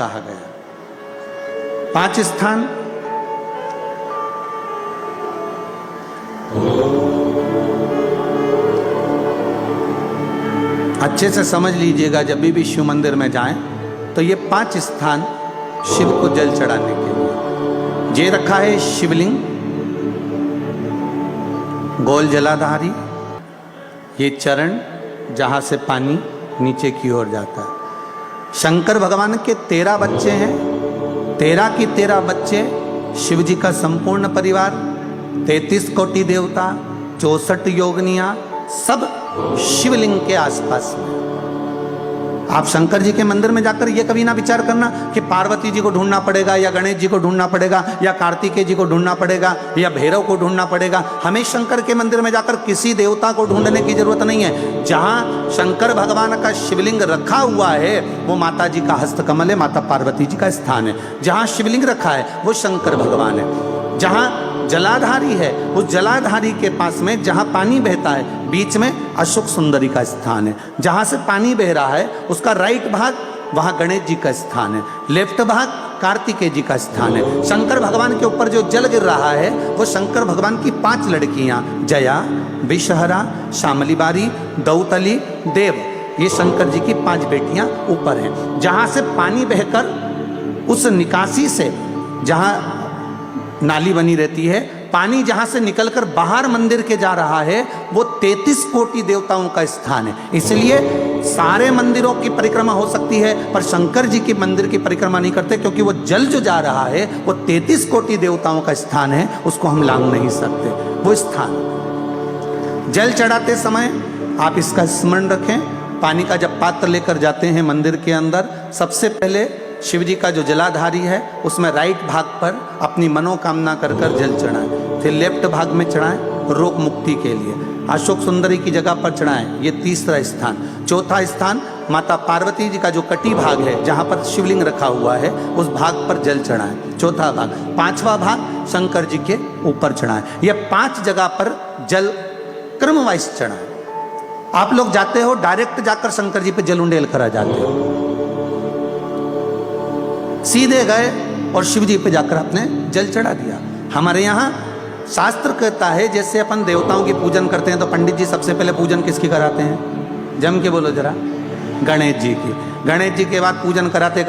कहा गया। 5 स्थान अच्छे से समझ लीजिएगा, जब भी शिव मंदिर में जाएं तो ये 5 स्थान शिव को जल चढ़ाने के लिए। ये रखा है शिवलिंग, गोल जलाधारी, ये चरण जहाँ से पानी नीचे की ओर जाता है। शंकर भगवान के 13 बच्चे हैं, 13 की 13 बच्चे, शिव जी का संपूर्ण परिवार, 33 कोटि देवता, 64 योगनियाँ, सब शिवलिंग के आसपास में। आप शंकर जी के मंदिर में जाकर ये कभी ना विचार करना कि पार्वती जी को ढूंढना पड़ेगा या गणेश जी को ढूंढना पड़ेगा या कार्तिकेय जी को ढूंढना पड़ेगा या भैरव को ढूंढना पड़ेगा। हमें शंकर के मंदिर में जाकर किसी देवता को ढूंढने की जरूरत नहीं है। जहां शंकर भगवान का शिवलिंग रखा हुआ है वो माता जी का हस्तकमल है, माता पार्वती जी का स्थान है। जहां शिवलिंग रखा है वो शंकर भगवान है। जहां जलाधारी है उस जलाधारी के पास में जहां पानी बहता है बीच में अशोक सुंदरी का स्थान है। जहां से पानी बह रहा है उसका राइट भाग वहां गणेश जी का स्थान है, लेफ्ट भाग कार्तिकेय जी का स्थान है। शंकर भगवान के ऊपर जो जल गिर रहा है वो शंकर भगवान की 5 लड़कियां, जया, विषहरा, शामलीबारी, दौतली, देव, ये शंकर जी की 5 बेटियां ऊपर हैं। जहां से पानी बहकर उस निकासी से, जहां नाली बनी रहती है, पानी जहां से निकलकर बाहर मंदिर के जा रहा है वो 33 कोटि देवताओं का स्थान है। इसलिए सारे मंदिरों की परिक्रमा हो सकती है पर शंकर जी के मंदिर की परिक्रमा नहीं करते, क्योंकि वो जल जो जा रहा है वो 33 कोटि देवताओं का स्थान है, उसको हम लांघ नहीं सकते। वो स्थान जल चढ़ाते समय आप इसका स्मरण रखें। पानी का जब पात्र लेकर जाते हैं मंदिर के अंदर, सबसे पहले शिव जी का जो जलाधारी है उसमें राइट भाग पर अपनी मनोकामना कर कर जल चढ़ाएं, फिर लेफ्ट भाग में चढ़ाएं रोग मुक्ति के लिए। अशोक सुंदरी की जगह पर चढ़ाएं, ये 3रा स्थान। 4था स्थान माता पार्वती जी का जो कटी भाग है जहाँ पर शिवलिंग रखा हुआ है उस भाग पर जल चढ़ाएं, 4था भाग। 5वां भाग शंकर जी के ऊपर चढ़ाएं। ये 5 जगह पर जल क्रम वाइज चढ़ाएं। आप लोग जाते हो डायरेक्ट जाकर शंकर जी पे जल उंडेल कर आ जाते हो, सीधे गए और शिव जी पे जाकर आपने जल चढ़ा दिया। हमारे यहाँ शास्त्र कहता है जैसे अपन देवताओं की पूजन करते हैं तो पंडित जी सबसे पहले पूजन किसकी कराते हैं? जम के बोलो जरा, गणेश जी की। गणेश जी के बाद पूजन कराते कराते